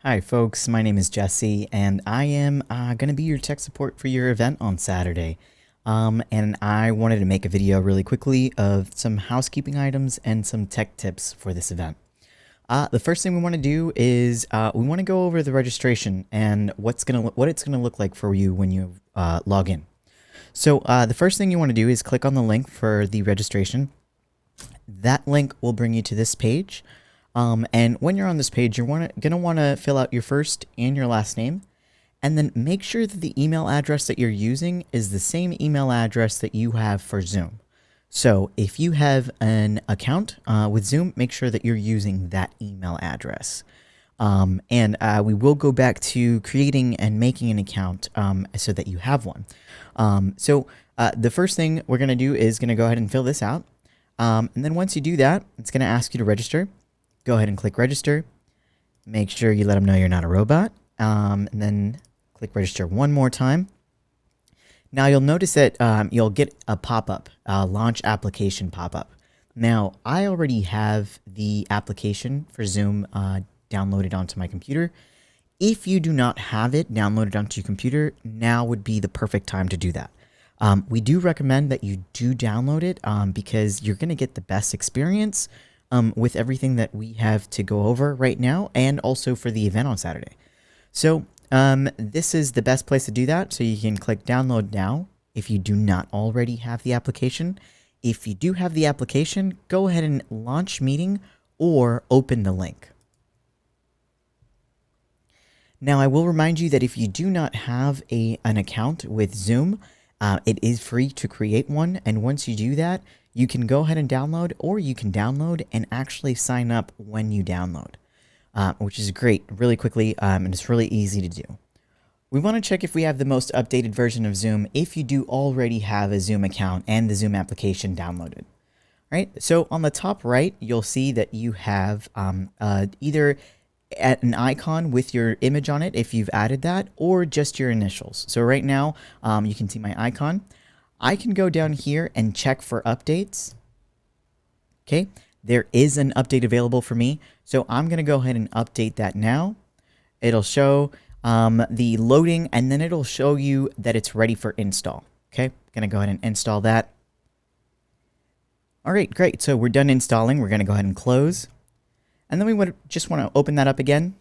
Hi folks, my name is Jesse and I am going to be your tech support for your event on Saturday. And I wanted to make a video really quickly of some housekeeping items and some tech tips for this event. The first thing we want to do is we want to go over the registration and what it's going to look like for you when you log in. So the first thing you want to do is click on the link for the registration. That link will bring you to this page. And when you're on this page, you're going to want to fill out your first and your last name, and then make sure that the email address that you're using is the same email address that you have for Zoom. So if you have an account with Zoom, make sure that you're using that email address. And we will go back to creating and making an account so that you have one. So the first thing we're going to do is going to go ahead and fill this out. And then once you do that, it's going to ask you to register. Go ahead and click register. Make sure you let them know you're not a robot. And then click register one more time. Now you'll notice that you'll get a pop-up, launch application pop-up. Now I already have the application for Zoom downloaded onto my computer. If you do not have it downloaded onto your computer, now would be the perfect time to do that. We do recommend that you do download it because you're going to get the best experience with everything that we have to go over right now, and also for the event on Saturday. So this is the best place to do that. So you can click download now if you do not already have the application. If you do have the application, go ahead and launch meeting or open the link. Now I will remind you that if you do not have an account with Zoom, it is free to create one, and once you do that, you can go ahead and download, or you can download and actually sign up when you download, which is great really quickly, and it's really easy to do. We want to check if we have the most updated version of Zoom if you do already have a Zoom account and the Zoom application downloaded. All right, so on the top right, you'll see that you have either an icon with your image on it if you've added that, or just your initials. So right now, you can see my icon. I can go down here and check for updates. Okay, there is an update available for me, so I'm going to go ahead and update that now. It'll show the loading, and then it'll show you that it's ready for install. Okay, going to go ahead and install that. All right, great. So we're done installing. We're going to go ahead and close. And then we would just want to open that up again.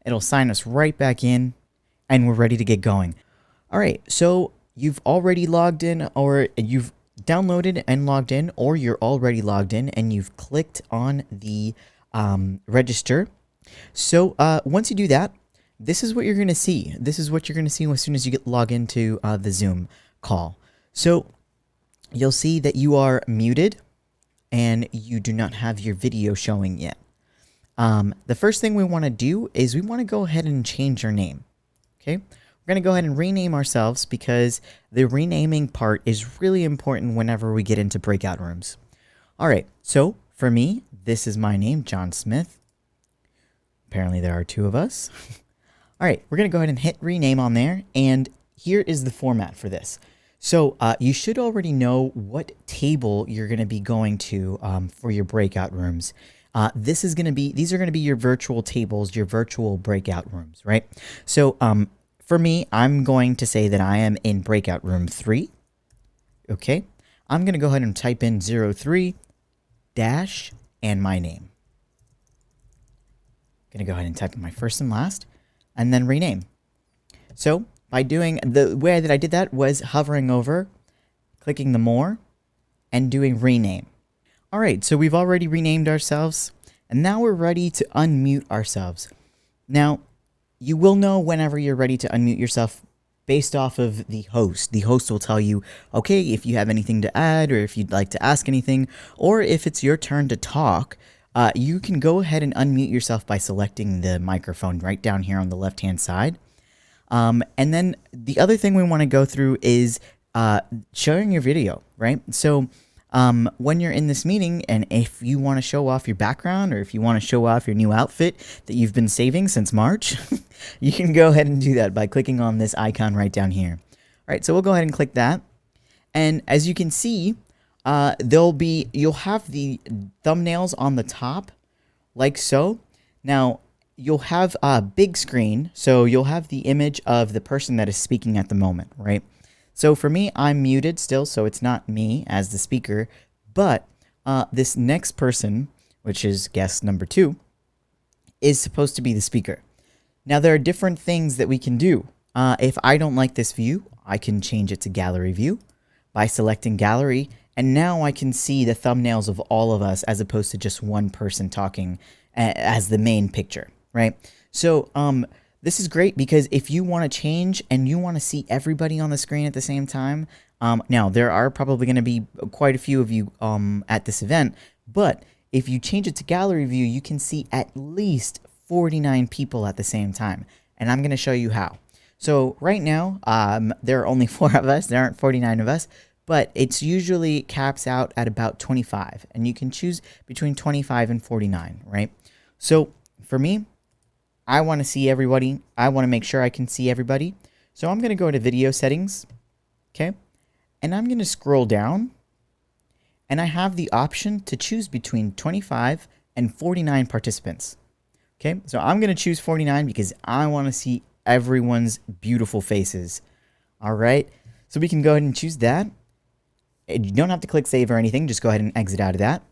It'll sign us right back in, and we're ready to get going. All right, so you've already logged in, or you've downloaded and logged in, or you're already logged in and you've clicked on the register. So once you do that, this is what you're going to see. This is what you're going to see as soon as you log into the Zoom call. So you'll see that you are muted and you do not have your video showing yet. The first thing we want to do is we want to go ahead and change our name. Okay. We're going to go ahead and rename ourselves because the renaming part is really important whenever we get into breakout rooms. All right, so for me, this is my name, John Smith. Apparently there are two of us. All right, we're going to go ahead and hit rename on there, and here is the format for this. So you should already know what table you're going to be going to for your breakout rooms. These are going to be your virtual tables, your virtual breakout rooms, right? So for me, I'm going to say that I am in breakout room 3. Okay. I'm going to go ahead and type in 03 dash and my name. I'm going to go ahead and type in my first and last and then rename. So by doing the way that I did that was hovering over, clicking the more, and doing rename. All right. So we've already renamed ourselves, and now we're ready to unmute ourselves. Now, you will know whenever you're ready to unmute yourself based off of the host. The host will tell you, okay, if you have anything to add, or if you'd like to ask anything, or if it's your turn to talk, you can go ahead and unmute yourself by selecting the microphone right down here on the left-hand side. And then the other thing we want to go through is sharing your video, right? So when you're in this meeting, and if you want to show off your background, or if you want to show off your new outfit that you've been saving since March, you can go ahead and do that by clicking on this icon right down here. All right, so we'll go ahead and click that. And as you can see, you'll have the thumbnails on the top like so. Now, you'll have a big screen. So you'll have the image of the person that is speaking at the moment, right? So for me, I'm muted still, so it's not me as the speaker, but this next person, which is guest number 2, is supposed to be the speaker. Now, there are different things that we can do. If I don't like this view, I can change it to gallery view by selecting gallery, and now I can see the thumbnails of all of us as opposed to just one person talking as the main picture, right? So this is great because if you want to change and you want to see everybody on the screen at the same time, now there are probably going to be quite a few of you at this event, but if you change it to gallery view, you can see at least 49 people at the same time, and I'm going to show you how. So right now, there are only 4 of us. There aren't 49 of us, but it's usually caps out at about 25, and you can choose between 25 and 49, right? So for me, I want to see everybody. I want to make sure I can see everybody. So I'm going to go to video settings, okay? And I'm going to scroll down, and I have the option to choose between 25 and 49 participants. Okay, so I'm going to choose 49 because I want to see everyone's beautiful faces. All right, so we can go ahead and choose that. You don't have to click save or anything. Just go ahead and exit out of that.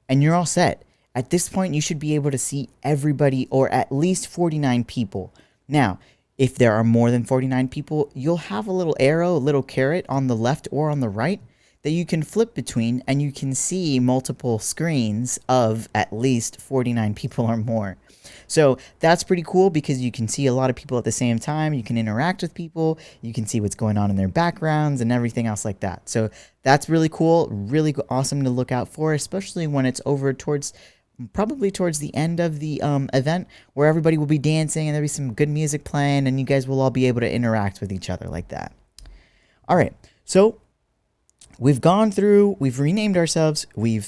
And you're all set. At this point, you should be able to see everybody, or at least 49 people. Now, if there are more than 49 people, you'll have a little arrow, a little caret on the left or on the right that you can flip between, and you can see multiple screens of at least 49 people or more. So that's pretty cool because you can see a lot of people at the same time. You can interact with people. You can see what's going on in their backgrounds and everything else like that. So that's really cool, really awesome to look out for, especially when it's over probably towards the end of the event, where everybody will be dancing and there'll be some good music playing and you guys will all be able to interact with each other like that. All right, so we've gone through, we've renamed ourselves, we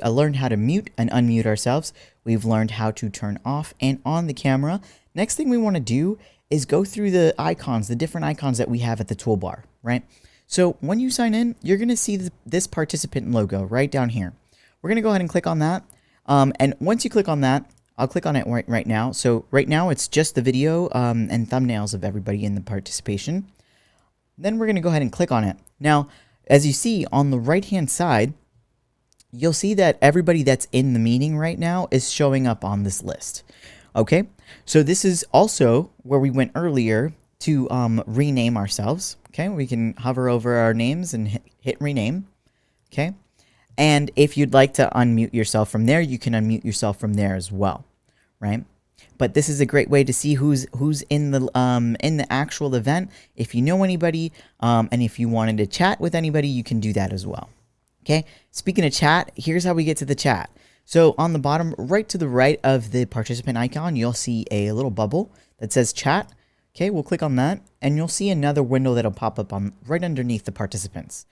learned how to mute and unmute ourselves. We've learned how to turn off and on the camera. Next thing we want to do is go through the icons, the different icons that we have at the toolbar, right? So when you sign in, you're going to see this participant logo right down here. We're going to go ahead and click on that. And once you click on that, I'll click on it right now. So right now it's just the video and thumbnails of everybody in the participation. Then we're going to go ahead and click on it. Now, as you see on the right-hand side, you'll see that everybody that's in the meeting right now is showing up on this list. Okay, so this is also where we went earlier to rename ourselves. Okay, we can hover over our names and hit rename. Okay, and if you'd like to unmute yourself from there, you can unmute yourself from there as well, right? But this is a great way to see who's in the actual event. If you know anybody, and if you wanted to chat with anybody, you can do that as well. Okay, speaking of chat, here's how we get to the chat. So on the bottom, right to the right of the participant icon, you'll see a little bubble that says chat. Okay, we'll click on that, and you'll see another window that'll pop up on right underneath the participants.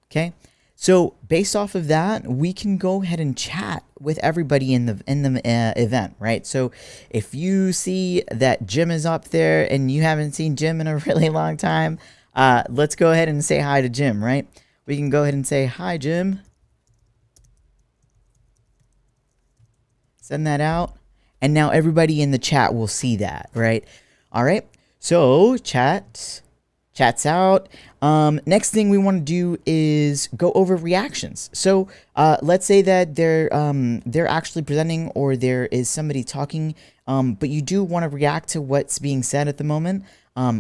Okay, so based off of that, we can go ahead and chat with everybody in the event, right? So if you see that Jim is up there and you haven't seen Jim in a really long time, let's go ahead and say hi to Jim, right? We can go ahead and say, hi, Jim. Send that out. And now everybody in the chat will see that, right? All right. So chat's out. Next thing we want to do is go over reactions. So let's say that they're actually presenting, or there is somebody talking, but you do want to react to what's being said at the moment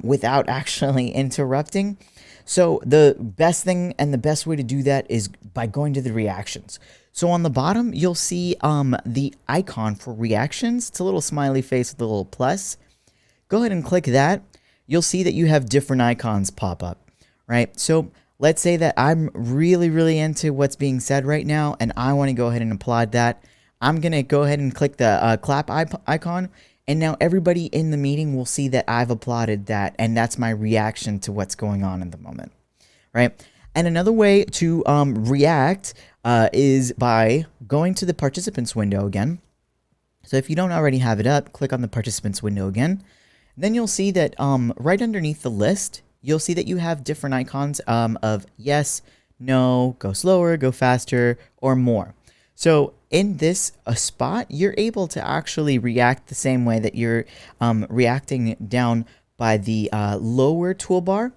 without actually interrupting. So the best thing and the best way to do that is by going to the reactions. So on the bottom, you'll see the icon for reactions. It's a little smiley face with a little plus. Go ahead and click that. You'll see that you have different icons pop up, right? So let's say that I'm really, really into what's being said right now, and I want to go ahead and applaud that. I'm going to go ahead and click the clap icon. And now everybody in the meeting will see that I've applauded that, and that's my reaction to what's going on at the moment, right? And another way to react is by going to the participants window again. So if you don't already have it up, click on the participants window again. Then you'll see that right underneath the list, you'll see that you have different icons of yes, no, go slower, go faster, or more. So in this spot, you're able to actually react the same way that you're reacting down by the lower toolbar.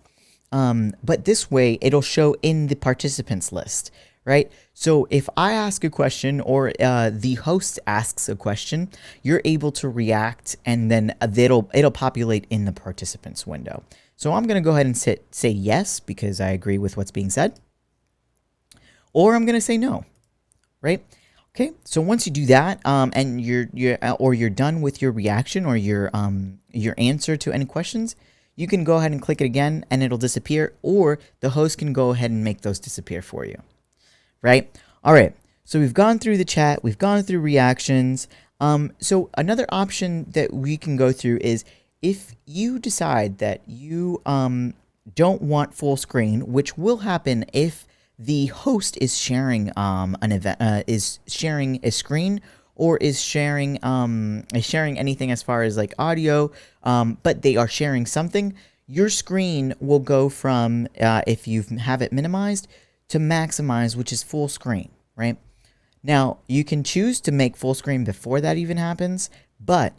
But this way, it'll show in the participants list, right? So if I ask a question or the host asks a question, you're able to react, and then it'll populate in the participants window. So I'm going to go ahead and say yes because I agree with what's being said, or I'm going to say no, right? Okay, so once you do that, and you're done with your reaction or your answer to any questions, you can go ahead and click it again and it'll disappear, or the host can go ahead and make those disappear for you, right? All right, so we've gone through the chat, we've gone through reactions. So another option that we can go through is if you decide that you don't want full screen, which will happen if the host is sharing an event, is sharing a screen, or is sharing anything as far as like audio, but they are sharing something. Your screen will go from if you have it minimized to maximize, which is full screen, right? Now you can choose to make full screen before that even happens, but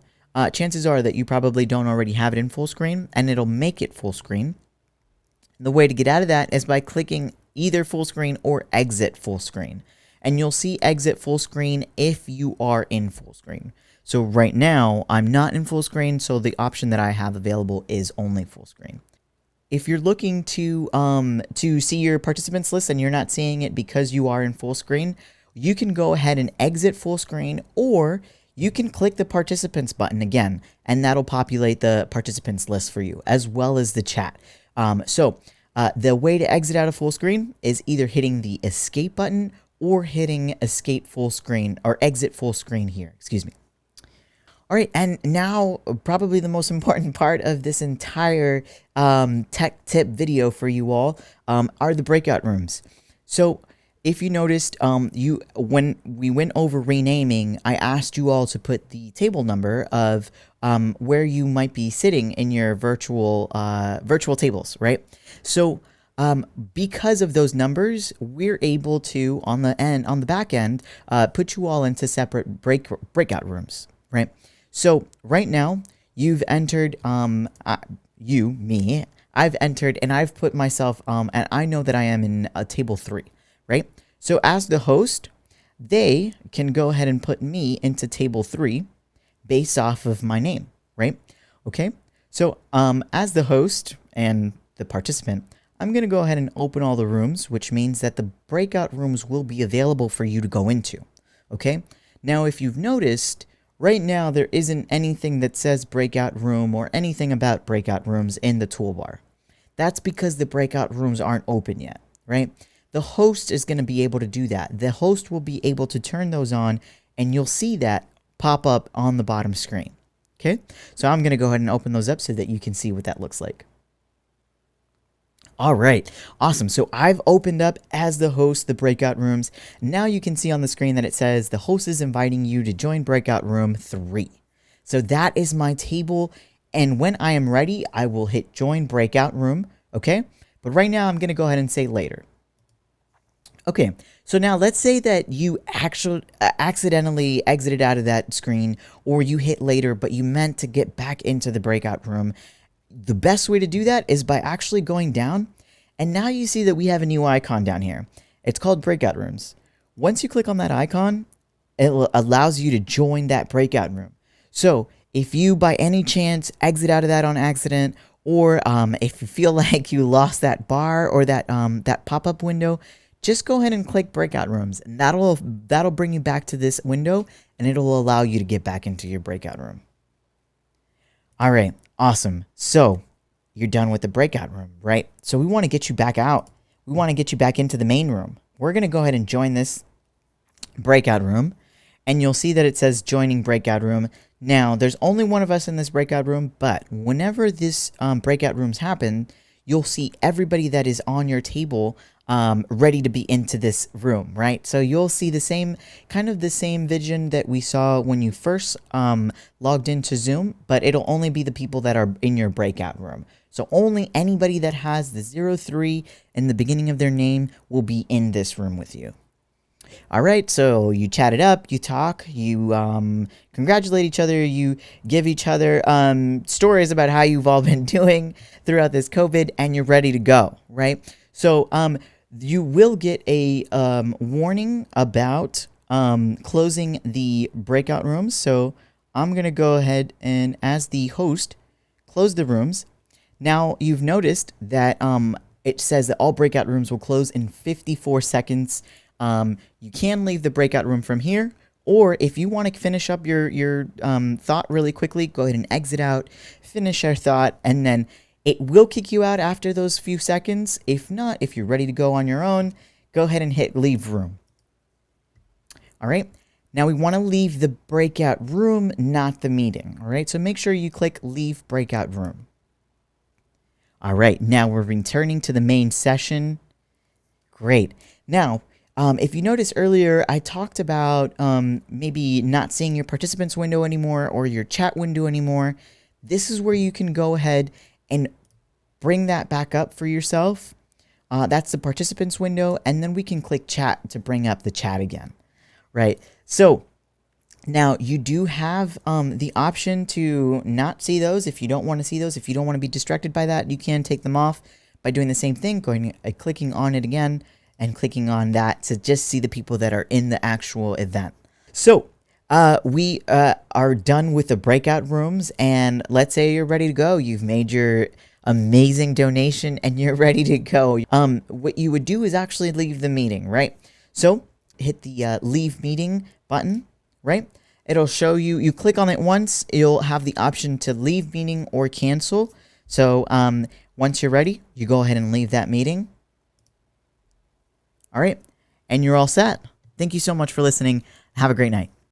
chances are that you probably don't already have it in full screen, and it'll make it full screen. The way to get out of that is by clicking either full screen or exit full screen. And you'll see exit full screen if you are in full screen. So right now, I'm not in full screen, so the option that I have available is only full screen. If you're looking to see your participants list and you're not seeing it because you are in full screen, you can go ahead and exit full screen, or you can click the participants button again, and that'll populate the participants list for you, as well as the chat. The way to exit out of full screen is either hitting the escape button or hitting escape full screen, or exit full screen here, excuse me. All right, and now probably the most important part of this entire tech tip video for you all are the breakout rooms. So if you noticed, when we went over renaming, I asked you all to put the table number of where you might be sitting in your virtual tables, right? So because of those numbers, we're able to on the back end put you all into separate breakout rooms, right? So right now you've entered I've entered, and I've put myself and I know that I am in table 3, right? So as the host, they can go ahead and put me into table 3 based off of my name, right? Okay, so as the host and the participant, I'm going to go ahead and open all the rooms, which means that the breakout rooms will be available for you to go into, okay? Now, if you've noticed, right now there isn't anything that says breakout room or anything about breakout rooms in the toolbar. That's because the breakout rooms aren't open yet, right? The host is going to be able to do that. The host will be able to turn those on, and you'll see that pop up on the bottom screen. Okay, so I'm going to go ahead and open those up so that you can see what that looks like. All right, awesome. So I've opened up as the host the breakout rooms. Now you can see on the screen that it says the host is inviting you to join breakout room 3. So that is my table, and when I am ready, I will hit join breakout room, okay? But right now I'm going to go ahead and say later. Okay, so now let's say that you actually accidentally exited out of that screen, or you hit later, but you meant to get back into the breakout room. The best way to do that is by actually going down, and now you see that we have a new icon down here. It's called Breakout Rooms. Once you click on that icon, it allows you to join that breakout room. So if you by any chance exit out of that on accident, or if you feel like you lost that bar or that pop-up window, just go ahead and click breakout rooms, and that'll bring you back to this window, and it'll allow you to get back into your breakout room. All right, awesome. So you're done with the breakout room, right? So we want to get you back out. We want to get you back into the main room. We're going to go ahead and join this breakout room, and you'll see that it says joining breakout room. Now, there's only one of us in this breakout room, but whenever this breakout rooms happen, you'll see everybody that is on your table ready to be into this room, right? So you'll see the same vision that we saw when you first logged into Zoom, but it'll only be the people that are in your breakout room. So only anybody that has the 03 in the beginning of their name will be in this room with you. All right, so you chat it up, you talk, you congratulate each other, you give each other stories about how you've all been doing throughout this COVID, and you're ready to go, right? So you will get a warning about closing the breakout rooms. So I'm going to go ahead and, as the host, close the rooms. Now, you've noticed that it says that all breakout rooms will close in 54 seconds. You can leave the breakout room from here, or if you want to finish up your thought really quickly, go ahead and exit out, finish your thought, and then it will kick you out after those few seconds. If not, if you're ready to go on your own, go ahead and hit leave room. All right. Now we want to leave the breakout room, not the meeting. All right. So make sure you click leave breakout room. All right. Now we're returning to the main session. Great. Now, if you noticed earlier, I talked about maybe not seeing your participants window anymore or your chat window anymore. This is where you can go ahead and bring that back up for yourself. That's the participants window. And then we can click chat to bring up the chat again. Right. So now you do have the option to not see those. If you don't want to see those, if you don't want to be distracted by that, you can take them off by doing the same thing, clicking on it again and clicking on that to just see the people that are in the actual event. So we are done with the breakout rooms, and let's say you're ready to go. You've made your amazing donation and you're ready to go. What you would do is actually leave the meeting, right? So hit the leave meeting button, right? It'll show you, you click on it once, you'll have the option to leave meeting or cancel. So once you're ready, you go ahead and leave that meeting. All right, and you're all set. Thank you so much for listening. Have a great night.